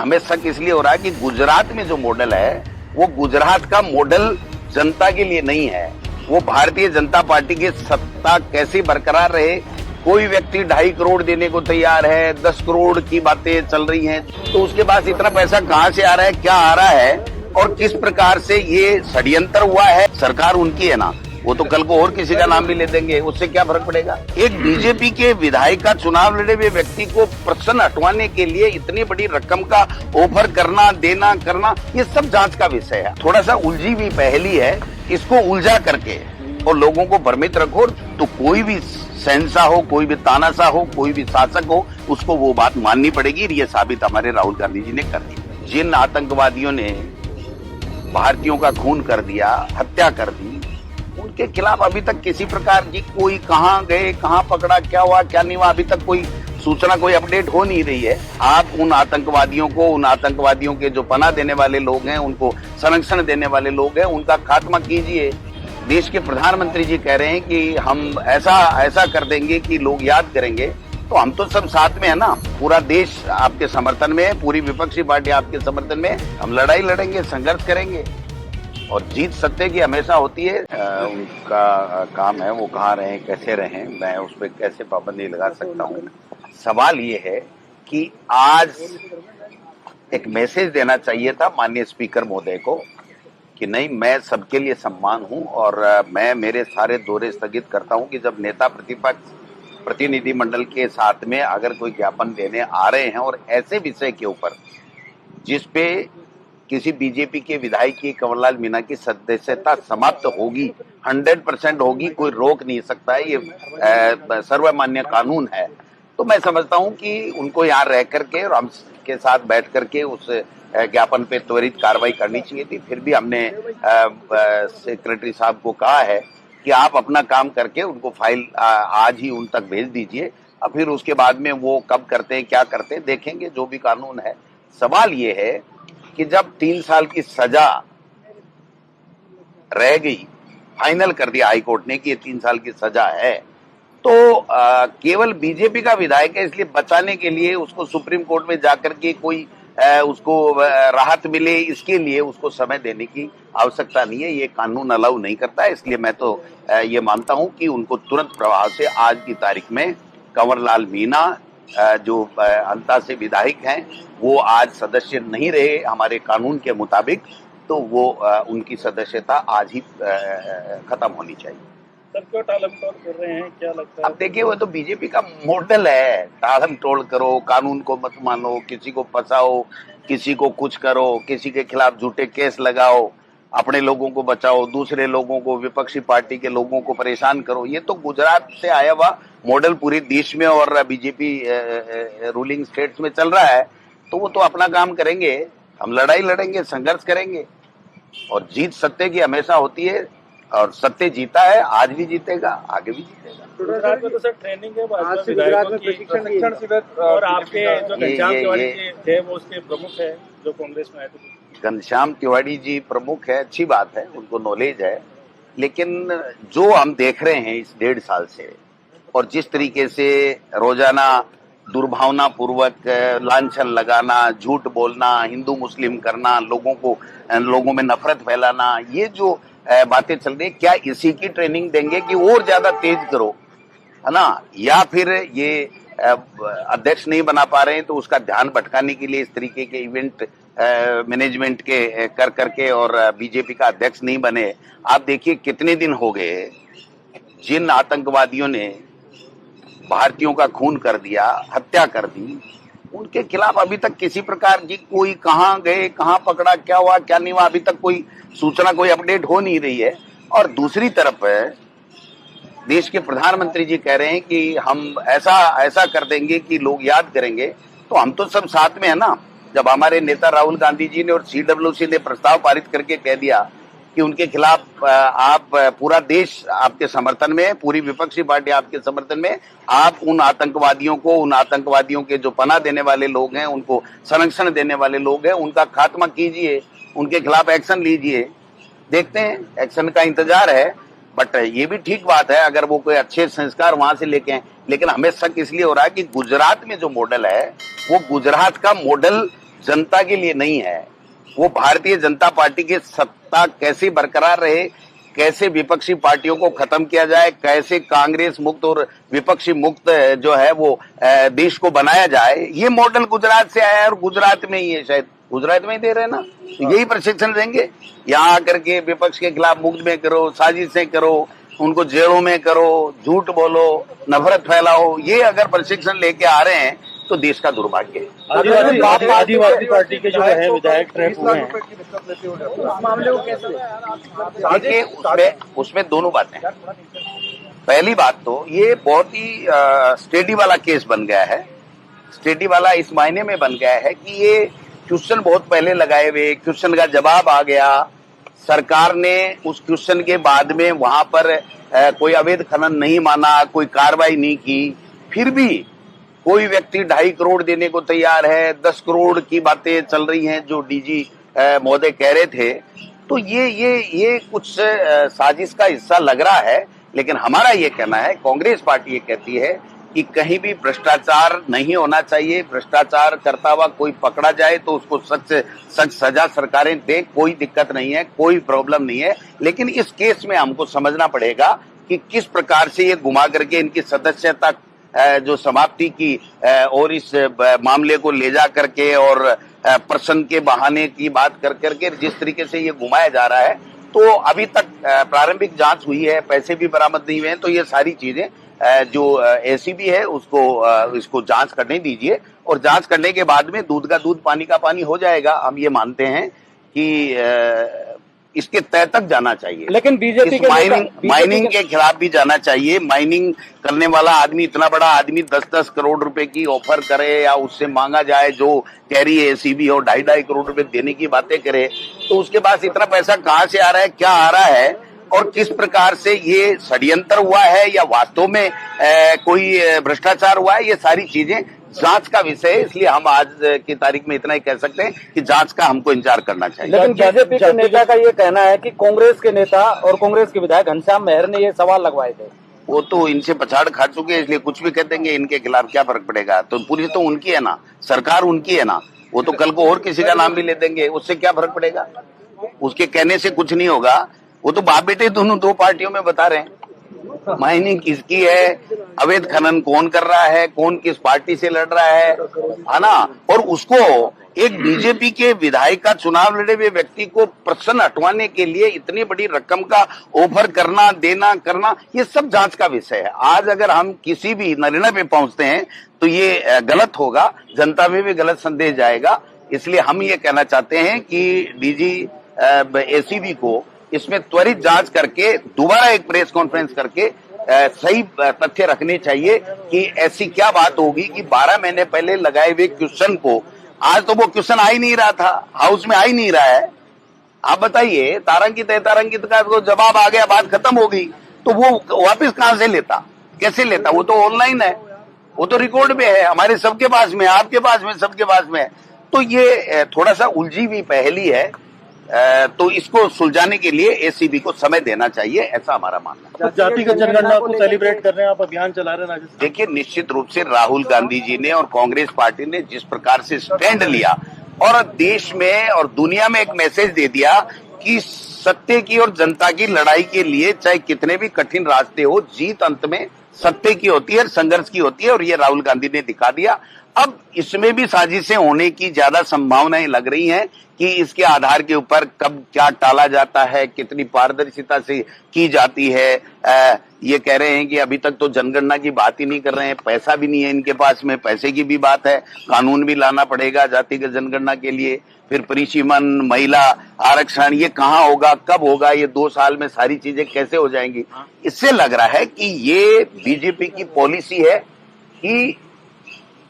हमें शक इसलिए हो रहा है कि गुजरात में जो मॉडल है वो गुजरात का मॉडल जनता के लिए नहीं है। वो भारतीय जनता पार्टी की सत्ता कैसे बरकरार रहे, कोई व्यक्ति 2.5 करोड़ देने को तैयार है, 10 करोड़ की बातें चल रही हैं, तो उसके पास इतना पैसा कहां से आ रहा है, क्या आ रहा है और किस प्रकार से ये षड्यंत्र हुआ है। सरकार उनकी है ना, वो तो कल को और किसी का नाम भी ले देंगे, उससे क्या फर्क पड़ेगा। एक बीजेपी के विधायक का चुनाव लड़े हुए व्यक्ति को प्रश्न हटवाने के लिए इतनी बड़ी रकम का ऑफर करना, देना, करना, ये सब जांच का विषय है। थोड़ा सा उलझी हुई पहेली है, इसको उलझा करके और लोगों को भ्रमित रखो, तो कोई भी शहंशाह हो, कोई भी तानाशाह हो, कोई भी शासक हो, उसको वो बात माननी पड़ेगी। ये साबित हमारे राहुल गांधी जी ने कर दी। जिन आतंकवादियों ने भारतीयों का खून कर दिया, हत्या कर दी, उनके खिलाफ अभी तक किसी प्रकार की कोई कहां गए, कहां पकड़ा, क्या हुआ, क्या नहीं हुआ, अभी तक कोई सूचना, कोई अपडेट हो नहीं रही है। आप उन आतंकवादियों को, उन आतंकवादियों के जो पनाह देने वाले लोग हैं, उनको संरक्षण देने वाले लोग हैं, उनका खात्मा कीजिए। देश के प्रधानमंत्री जी कह रहे हैं कि हम ऐसा कर देंगे कि लोग याद करेंगे, तो हम तो सब साथ में है ना। पूरा देश आपके समर्थन में है, पूरी विपक्षी पार्टी आपके समर्थन में। हम लड़ाई लड़ेंगे, संघर्ष करेंगे और जीत सत्य की हमेशा होती है। उनका काम है, वो कहाँ रहे, कैसे रहे, मैं उस पर कैसे पाबंदी लगा सकता हूँ। सवाल ये है कि आज एक मैसेज देना चाहिए था माननीय स्पीकर महोदय को कि नहीं, मैं सबके लिए सम्मान हूं और मैं मेरे सारे दौरे स्थगित करता हूं कि जब नेता प्रतिपक्ष प्रतिनिधि मंडल के साथ में अगर कोई ज्ञापन देने आ रहे हैं और ऐसे विषय के ऊपर जिस पे किसी बीजेपी के विधायक की कंवरलाल मीणा की सदस्यता समाप्त होगी, 100% होगी, कोई रोक नहीं सकता है, ये सर्वमान्य कानून है। तो मैं समझता हूं कि उनको यहाँ रह करके और हम के साथ बैठ करके उस ज्ञापन पे त्वरित कार्रवाई करनी चाहिए थी। फिर भी हमने सेक्रेटरी साहब को कहा है कि आप अपना काम करके उनको फाइल आज ही उन तक भेज दीजिए, और फिर उसके बाद में वो कब करते हैं, क्या करते हैं, देखेंगे, जो भी कानून है। सवाल ये है कि जब 3 साल की सजा रह गई, फाइनल कर दिया हाईकोर्ट ने कि ये 3 साल की सजा है, तो केवल बीजेपी का विधायक है, इसलिए बचाने के लिए उसको सुप्रीम कोर्ट में जाकर के कोई उसको राहत मिले, इसके लिए उसको समय देने की आवश्यकता नहीं है। ये कानून अलाउ नहीं करता है। इसलिए मैं तो ये मानता हूं कि उनको तुरंत प्रभाव से आज की तारीख में कंवरलाल मीणा जो अंता से विधायक हैं, वो आज सदस्य नहीं रहे हमारे कानून के मुताबिक, तो वो उनकी सदस्यता आज ही खत्म होनी चाहिए। सर क्यों टालम टोल कर रहे हैं, क्या लगता है? अब देखिए, वो तो बीजेपी का मॉडल है, टालम टोल करो, कानून को मत मानो, किसी को फंसाओ, किसी को कुछ करो, किसी के खिलाफ झूठे केस लगाओ, अपने लोगों को बचाओ, दूसरे लोगों को, विपक्षी पार्टी के लोगों को परेशान करो। ये तो गुजरात से आया हुआ मॉडल पूरे देश में और बीजेपी रूलिंग स्टेट्स में चल रहा है। तो वो तो अपना काम करेंगे, हम लड़ाई लड़ेंगे, संघर्ष करेंगे और जीत सत्य की हमेशा होती है और सत्य जीता है, आज भी जीतेगा, आगे भी जीतेगा। गुजरात में तो सर ट्रेनिंग है, विधायकों की प्रशिक्षण शिविर, और आपके जो घनश्याम तिवारी जी थे वो उसके प्रमुख है जो कांग्रेस में आए थे। घनश्याम तिवारी जी प्रमुख है, अच्छी बात है, उनको नॉलेज है, लेकिन जो हम देख रहे हैं इस 1.5 साल से और जिस तरीके से रोजाना दुर्भावना पूर्वक लांछन लगाना, झूठ बोलना, हिंदू मुस्लिम करना, लोगों में नफरत फैलाना, ये जो बातें चल रही है, क्या इसी की ट्रेनिंग देंगे कि और ज्यादा तेज करो, है ना? या फिर ये अध्यक्ष नहीं बना पा रहे हैं तो उसका ध्यान भटकाने के लिए इस तरीके के इवेंट मैनेजमेंट के कर करके और बीजेपी का अध्यक्ष नहीं बने। आप देखिए कितने दिन हो गए जिन आतंकवादियों ने भारतीयों का खून कर दिया, हत्या कर दी, उनके खिलाफ अभी तक किसी प्रकार की कोई कहां गए, कहां पकड़ा, क्या हुआ, क्या नहीं हुआ, अभी तक कोई सूचना, कोई अपडेट हो नहीं रही है। और दूसरी तरफ देश के प्रधानमंत्री जी कह रहे हैं कि हम ऐसा कर देंगे कि लोग याद करेंगे, तो हम तो सब साथ में है ना। जब हमारे नेता राहुल गांधी जी ने और CWC ने प्रस्ताव पारित करके कह दिया कि उनके खिलाफ आप, पूरा देश आपके समर्थन में, पूरी विपक्षी पार्टी आपके समर्थन में, आप उन आतंकवादियों के जो पनाह देने वाले लोग हैं, उनको संरक्षण देने वाले लोग हैं, उनका खात्मा कीजिए, उनके खिलाफ एक्शन लीजिए। देखते हैं, एक्शन का इंतजार है। बट ये भी ठीक बात है अगर वो कोई अच्छे संस्कार वहां से लेके आए, लेकिन हमें शक इसलिए हो रहा है कि गुजरात में जो मॉडल है वो गुजरात का मॉडल जनता के लिए नहीं है, वो भारतीय जनता पार्टी की सत्ता कैसे बरकरार रहे, कैसे विपक्षी पार्टियों को खत्म किया जाए, कैसे कांग्रेस मुक्त और विपक्षी मुक्त जो है वो देश को बनाया जाए, ये मॉडल गुजरात से आया है और गुजरात में ही है, शायद गुजरात में ही दे रहे हैं ना, यही प्रशिक्षण देंगे। यहाँ आकर के विपक्ष के खिलाफ मुक्त में करो, साजिशें करो, उनको जेलों में करो, झूठ बोलो, नफरत फैलाओ, ये अगर प्रशिक्षण लेके आ रहे हैं तो देश का दुर्भाग्य है। आदिवासी पार्टी के जो है विधायक ट्रैप हुए हैं, देखिए उसमें दोनों बातें हैं। पहली बात तो ये बहुत ही स्टेडी वाला केस बन गया है। स्टेडी वाला इस मायने में बन गया है कि ये क्वेश्चन बहुत पहले लगाए हुए, क्वेश्चन का जवाब आ गया, सरकार ने उस क्वेश्चन के बाद में वहां पर कोई अवैध खनन नहीं माना, कोई कार्रवाई नहीं की, फिर भी कोई व्यक्ति 2.5 करोड़ देने को तैयार है, 10 करोड़ की बातें चल रही हैं जो डीजी महोदय कह रहे थे। तो ये कुछ साजिश का हिस्सा लग रहा है। लेकिन हमारा ये कहना है, कांग्रेस पार्टी ये कहती है कि कहीं भी भ्रष्टाचार नहीं होना चाहिए, भ्रष्टाचार करता हुआ कोई पकड़ा जाए तो उसको सख्त सजा सरकारें दे, कोई दिक्कत नहीं है, कोई प्रॉब्लम नहीं है। लेकिन इस केस में हमको समझना पड़ेगा कि किस प्रकार से ये घुमा करके इनकी सदस्यता जो समाप्ति की और इस मामले को ले जा करके और प्रश्न के बहाने की बात कर करके जिस तरीके से ये घुमाया जा रहा है, तो अभी तक प्रारंभिक जांच हुई है, पैसे भी बरामद नहीं हुए हैं। तो ये सारी चीजें जो एसीबी है उसको इसको जांच करने दीजिए और जांच करने के बाद में दूध का दूध पानी का पानी हो जाएगा। हम ये मानते हैं कि इसके तय तक जाना चाहिए। लेकिन बीजेपी के माइनिंग के खिलाफ भी जाना चाहिए। माइनिंग करने वाला आदमी, इतना बड़ा आदमी 10-10 करोड़ रुपए की ऑफर करे या उससे मांगा जाए, जो कह रही है एसीबी, और 2.5 करोड़ रुपए देने की बातें करे, तो उसके पास इतना पैसा कहाँ से आ रहा है, क्या आ रहा है और किस प्रकार से ये षड्यंत्र हुआ है या वास्तव में कोई भ्रष्टाचार हुआ है, ये सारी चीजें जांच का विषय है। इसलिए हम आज की तारीख में इतना ही कह सकते हैं कि जांच का हमको इंतजार करना चाहिए। लेकिन बीजेपी के नेता का ये कहना है कि कांग्रेस के नेता और कांग्रेस के विधायक घनश्याम मेहर ने ये सवाल लगवाए थे। वो तो इनसे पछाड़ खा चुके हैं, इसलिए कुछ भी कह देंगे, इनके खिलाफ क्या फर्क पड़ेगा। तो पुलिस तो उनकी है ना, सरकार उनकी है ना, वो तो कल को और किसी का नाम भी ले देंगे, उससे क्या फर्क पड़ेगा। उसके कहने से कुछ नहीं होगा। वो तो बाप बेटे दोनों दो पार्टियों में बता रहे हैं माइनिंग किसकी है, अवैध खनन कौन कर रहा है, कौन किस पार्टी से लड़ रहा है ना। और उसको एक बीजेपी के विधायक का चुनाव लड़े हुए व्यक्ति को प्रश्न हटवाने के लिए इतनी बड़ी रकम का ऑफर करना, देना, करना, ये सब जांच का विषय है। आज अगर हम किसी भी निर्णय पे पहुंचते हैं तो ये गलत होगा, जनता में भी गलत संदेश जाएगा। इसलिए हम ये कहना चाहते हैं कि डीजी एसीबी को इसमें त्वरित जांच करके दोबारा एक प्रेस कॉन्फ्रेंस करके सही तथ्य रखने चाहिए कि ऐसी क्या बात होगी कि 12 महीने पहले लगाए हुए क्वेश्चन को आज तो वो क्वेश्चन आ ही नहीं रहा था, हाउस में आ ही नहीं रहा है। आप बताइए, तारांकित है, तारांकित का तो जवाब आ गया, बात खत्म हो गई, तो वो वापस कहां से लेता, कैसे लेता। वो तो ऑनलाइन है, वो तो रिकॉर्ड में है, हमारे सबके पास में, आपके पास में, सबके पास में है। तो ये थोड़ा सा उलझी हुई पहेली है, तो इसको सुलझाने के लिए एसीबी को समय देना चाहिए, ऐसा हमारा मानना है। जातिगत जनगणना को सेलिब्रेट कर रहे हैं, आप अभियान चला रहे हैं राजस्थान। देखिए, निश्चित रूप से राहुल गांधी जी ने और कांग्रेस पार्टी ने जिस प्रकार से स्टैंड लिया और देश में और दुनिया में एक मैसेज दे दिया कि सत्य की और जनता की लड़ाई के लिए चाहे कितने भी कठिन रास्ते हो, जीत अंत में सत्य की होती है, संघर्ष की होती है, और ये राहुल गांधी ने दिखा दिया। अब इसमें भी साजिशें होने की ज्यादा संभावनाएं लग रही हैं कि इसके आधार के ऊपर कब क्या टाला जाता है, कितनी पारदर्शिता से की जाती है। ये कह रहे हैं कि अभी तक तो जनगणना की बात ही नहीं कर रहे हैं, पैसा भी नहीं है इनके पास में, पैसे की भी बात है, कानून भी लाना पड़ेगा जातिगत जनगणना के लिए, फिर परिसीमन, महिला आरक्षण, ये कहाँ होगा, कब होगा, ये 2 साल में सारी चीजें कैसे हो जाएंगी। इससे लग रहा है कि ये बीजेपी की पॉलिसी है कि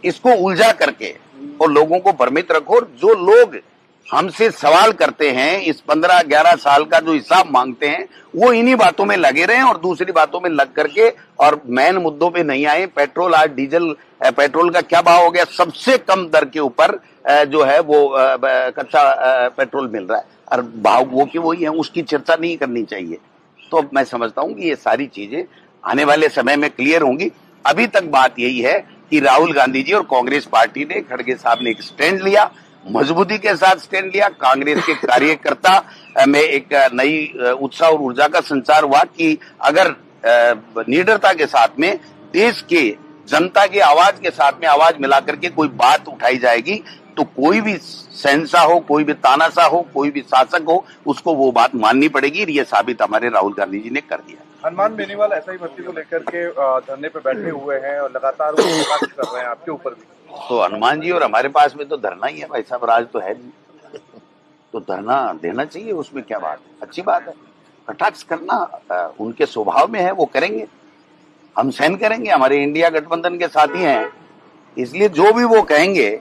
इसको उलझा करके और लोगों को भ्रमित रखो, और जो लोग हमसे सवाल करते हैं, इस 15-11 साल का जो हिसाब मांगते हैं, वो इन्हीं बातों में लगे रहे और दूसरी बातों में लग करके और मेन मुद्दों पे नहीं आए। पेट्रोल, आज डीजल पेट्रोल का क्या भाव हो गया, सबसे कम दर के ऊपर जो है वो कच्चा पेट्रोल मिल रहा है, और भाव वो की वही है, उसकी चर्चा नहीं करनी चाहिए। तो मैं समझता हूँ कि ये सारी चीजें आने वाले समय में क्लियर होंगी। अभी तक बात यही है कि राहुल गांधी जी और कांग्रेस पार्टी ने, खड़गे साहब ने एक स्टैंड लिया मजबूती के साथ स्टैंड लिया। कांग्रेस के कार्यकर्ता में एक नई उत्साह और ऊर्जा का संचार हुआ कि अगर निडरता के साथ में देश के जनता की आवाज के साथ में आवाज मिलाकर के कोई बात उठाई जाएगी तो कोई भी शहंशाह हो, कोई भी तानाशाह हो, कोई भी शासक हो, उसको वो बात माननी पड़ेगी। ये साबित हमारे राहुल गांधी जी ने कर दिया। हनुमान बेनीवाल एसआई भर्ती को लेकर के धरने पे बैठे हुए हैं और लगातार वो बात कर रहे हैं आपके ऊपर भी। तो हनुमान जी और हमारे पास में तो धरना ही है भाई साहब, राज तो है नहीं, तो धरना देना चाहिए, उसमें क्या बात है, अच्छी बात है। कटाक्ष करना उनके स्वभाव में है, वो करेंगे, हम सहन करेंगे, हमारे इंडिया गठबंधन के साथी हैं, इसलिए जो भी वो कहेंगे,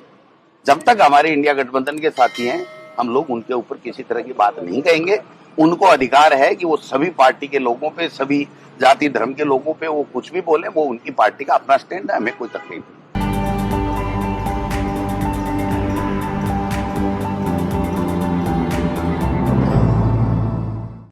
जब तक हमारे इंडिया गठबंधन के साथी हैं हम लोग उनके ऊपर किसी तरह की बात नहीं कहेंगे। उनको अधिकार है कि वो सभी पार्टी के लोगों पे, सभी जाति धर्म के लोगों पे वो कुछ भी बोले, वो उनकी पार्टी का अपना स्टैंड है, हमें कोई तकलीफ नहीं।